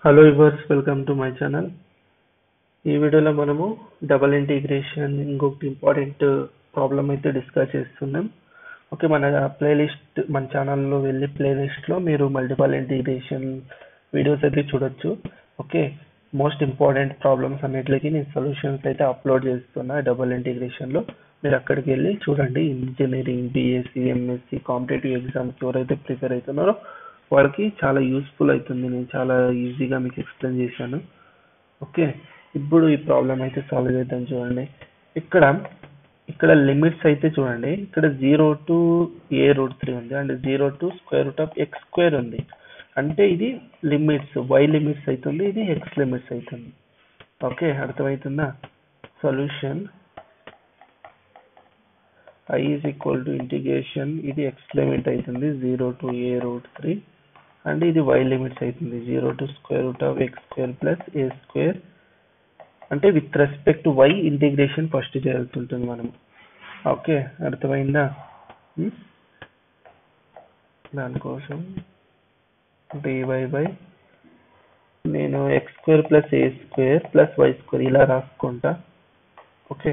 Hello yours, welcome to my channel. ఈ వీడియోలో మనము డబుల్ ఇంటిగ్రేషన్ ఇంకొకటి ఇంపార్టెంట్ ప్రాబ్లం అయితే డిస్కస్ చేస్తున్నాం. ఓకే, మన ఛానల్లో వెళ్ళి ప్లేలిస్ట్లో మీరు మల్టిపుల్ ఇంటిగ్రేషన్ వీడియోస్ అయితే చూడొచ్చు. ఓకే, మోస్ట్ ఇంపార్టెంట్ ప్రాబ్లమ్స్ అన్నిటికీ నేను సొల్యూషన్స్ అయితే అప్లోడ్ చేస్తున్నా డబుల్ ఇంటిగ్రేషన్లో. మీరు అక్కడికి వెళ్ళి చూడండి. Engineering, BSc, MSc, competitive exams ఎవరైతే ప్రిపేర్ అవుతున్నారో వాళ్ళకి చాలా యూస్ఫుల్ అవుతుంది. నేను చాలా ఈజీగా మీకు ఎక్స్ప్లెయిన్ చేశాను. ఓకే, ఇప్పుడు ఈ ప్రాబ్లం అయితే సాల్వ్ చేద్దాం. చూడండి, ఇక్కడ లిమిట్స్ అయితే చూడండి. ఇక్కడ 0 to a√3 ఉంది అండ్ 0 to x² ఉంది. అంటే ఇది లిమిట్స్, y లిమిట్స్ అవుతుంది, ఇది x లిమిట్స్ అవుతుంది. ఓకే, అర్థమవుతుందా? Solution I is equal to integration, ఇది x లిమిట్ అవుతుంది 0 to a√3 అండ్ ఇది y లిమిట్స్ అవుతుంది 0 to x² plus a². అంటే with respect to y integration first చేయాల్సి ఉంటుంది మనం. ఓకే, అర్థమైందా? దానికోసం dy బై నేను x² plus a² plus y² ఇలా రాసుకుంటా. ఓకే,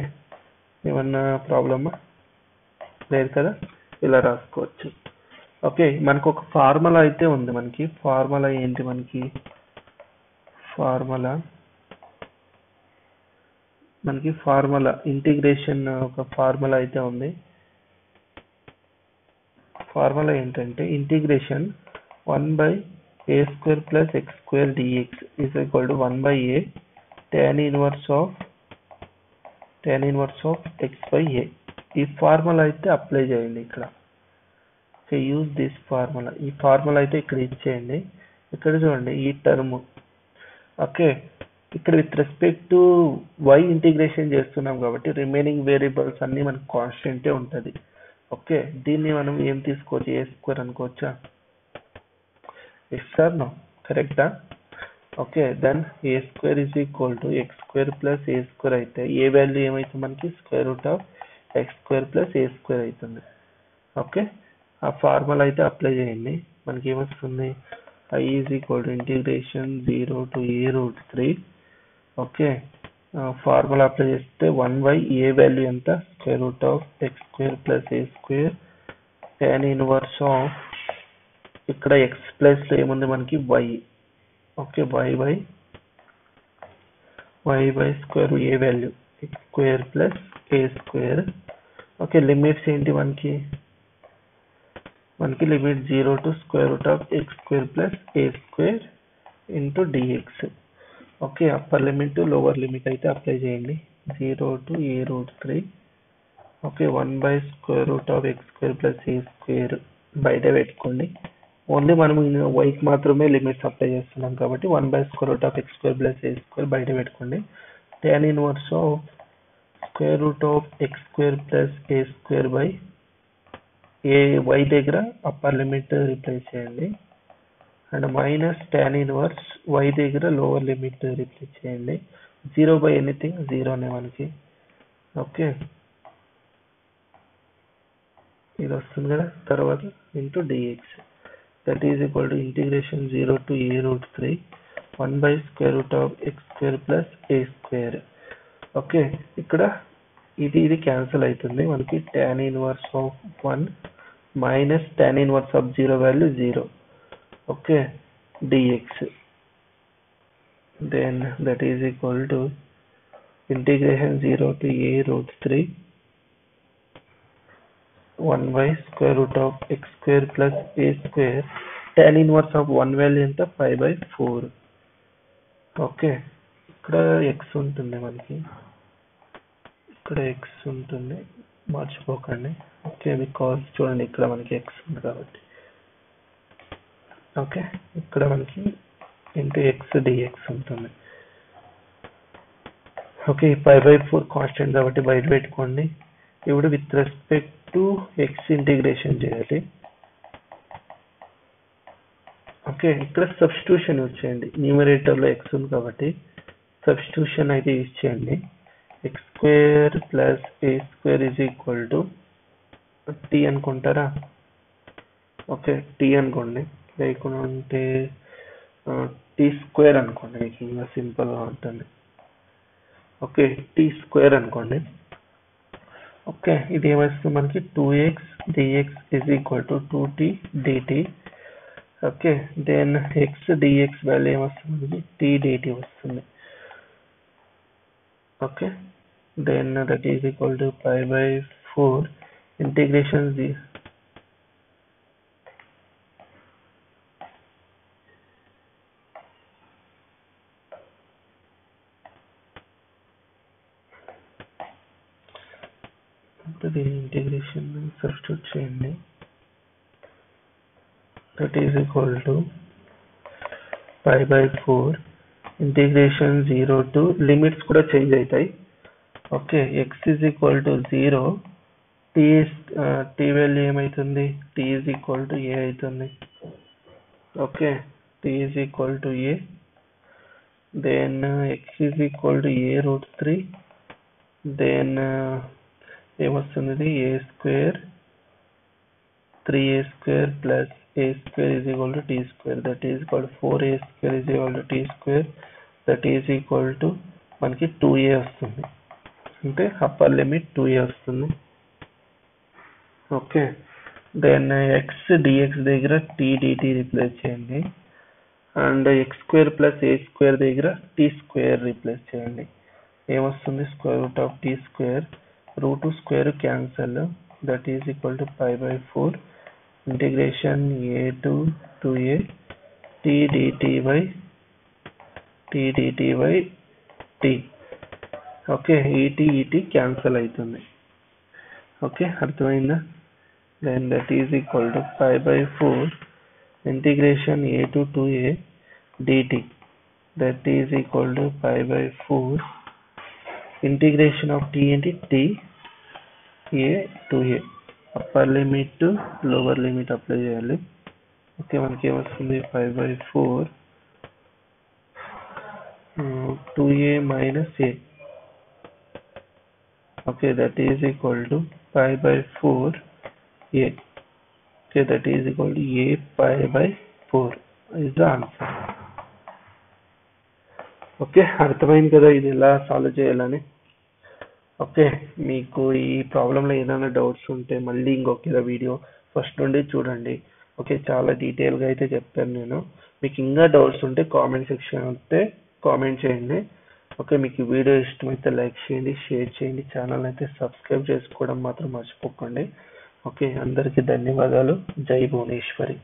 ఏమన్నా ప్రాబ్లమా? లేదు కదా, ఇలా రాసుకోవచ్చు. ఓకే, మనకు ఒక ఫార్ములా అయితే ఉంది. ఫార్ములా ఏంటి? ఫార్ములా ఇంటిగ్రేషన్ ఒక ఫార్ములా అయితే ఉంది. ఫార్ములా ఏంటంటే integration 1/a² plus x² dx is equal to 1/a tan inverse of x by a. ఈ ఫార్ములా అయితే అప్లై చేయండి ఇక్కడ. Use this formula. ఈ ఫార్ములా అయితే ఇక్కడ ఇచ్చేయండి. ఇక్కడ చూడండి ఈ టర్మ్. ఓకే, ఇక్కడ with respect to y integration చేస్తున్నాం కాబట్టి రిమైనింగ్ వేరియబుల్స్ అన్ని మనకు కాన్స్టెంటే ఉంటుంది. ఓకే, దీన్ని మనం ఏం తీసుకోవచ్చు? a² అనుకోవచ్చా? Yes or no? కరెక్టా? Okay, then a² is equal to x² plus a² అయితే ఏ వాల్యూ ఏమైతే మనకి x² plus a² అవుతుంది. ఓకే, ఆ ఫార్ములా అయితే అప్లై చేయండి. మనకి ఏమొస్తుంది? I is equal to integration 0 to a√3. Okay, formula apply చేస్తే 1/a వాల్యూ ఎంత? x² plus a² tan inverse of ఇక్కడ x ప్లస్ లో ఏముంది మనకి? y. Okay, y square a value x² plus a². Okay, limits ఏంటి మనకి limit 0 to x² plus a² into dx. Okay, upper limit lower limit అయితే apply చేయండి. 0 to a√3. Okay, 1/x² plus a² బయట పెట్టుకోండి. Only మనం y కి మాత్రమే limits apply చేస్తున్నాం కాబట్టి 1/x² plus a² బయట పెట్టుకోండి. tan inverse of x² plus a² by y దగ్గర అప్పర్ లిమిట్ రిప్లేస్ చేయండి and minus tan inverse y దగ్గర లోవర్ లిమిట్ రిప్లేస్ చేయండి. 0 by ఎనీథింగ్ 0నే మనకి. ఓకే, ఇది వస్తుంది కదా. తర్వాత into dx that is equal to integration 0 to a√3 1/x² plus a². Okay, ఇక్కడ ఇది క్యాన్సిల్ అవుతుంది. మనకి tan inverse of 1 minus tan inverse of 0 value 0. Okay, dx then that is equal to integration 0 to a√3 1/x² plus a². tan inverse of 1 value ఎంత? 5/4. Okay, ఇక్కడ x ఉంటుంది మనకి, ఇక్కడ x ఉంటుంది, మర్చిపోకండి. ఓకే, బికాజ్ చూడండి ఇక్కడ మనకి x ఉంది కాబట్టి. ఓకే, ఇక్కడ మనకి ఇంటూ x dx ఉంటుంది. ఓకే, 5/4 కాన్స్టెంట్ కాబట్టి బయట పెట్టుకోండి. ఇప్పుడు with respect to x integration చేయాలి. ఓకే, ఇక్కడ సబ్స్టిట్యూషన్ యూజ్ చేయండి. న్యూమరేటర్ లో x ఉంది కాబట్టి సబ్స్టిట్యూషన్ అయితే యూజ్ చేయండి. x² plus a² is equal to t అనుకుంటారా? ఓకే, t అనుకోండి. లేకుంటే టీ స్క్వేర్ అనుకోండి, మీకు ఇంకా సింపుల్గా ఉంటుంది. ఓకే, టీ స్క్వేర్ అనుకోండి. ఓకే, ఇది ఏమొస్తుంది మనకి 2x dx is equal to 2t dt. Okay, then x dx value ఏమొస్తుంది, t dt వస్తుంది. Okay, then that is equal to pi by 4 integration integration substitute చేయండి. That is equal to pi by 4 integration 0 to limits కూడా change అవుతాయి. Okay, x is equal to 0, t వాల్యూ ఏమైతుంది, t is equal to a అవుతుంది. Okay, t is equal to a, then x is equal to a root 3, then ఏమొస్తుంది a square 3a square plus a square is equal to t square, that is equal to 4a square is equal to t square, that is equal to మనకి 2a వస్తుంది, అంటే upper limit 2a వస్తుంది. Okay, then x dx దగ్గర t dt replace చేయండి, and x square plus a square దగ్గర t square replace చేయండి. ఏమొస్తుంది, square root of t square, root square cancel, that is equal to pi by 4 integration a to 2a t dt by t. Okay, it cancel అవుతుంది. Okay, అర్థమైందా? Then that is equal to pi by 4 integration a to 2a dt, that is equal to pi by 4 integration of t ఏంటి, t a to a, upper limit lower limit apply చేయాలి. Okay, మనకి ఏమొస్తుంది, pi by 4 2a minus a. Okay, that is equal to pi by 4 a. Okay, that is equal to a pi by 4 is the answer. Okay, అర్థమైంది కదా ఇది ఎలా solve చేయాలని. Okay, మీకు ఈ ప్రాబ్లంలో ఏదైనా డౌట్స్ ఉంటే మళ్ళీ ఇంకొక వీడియో ఫస్ట్ నుండి చూడండి. ఓకే, చాలా డీటెయిల్గా అయితే చెప్పాను నేను. మీకు ఇంకా డౌట్స్ ఉంటే కామెంట్ సెక్షన్ ఉంటే కామెంట్ చేయండి. ఓకే, మీకు వీడియో ఇష్టమైతే లైక్ చేయండి, షేర్ చేయండి, ఛానల్ అయితే సబ్స్క్రైబ్ చేసుకోవడం మాత్రం మర్చిపోకండి. ఓకే, అందరికీ ధన్యవాదాలు. జై భువనేశ్వరి.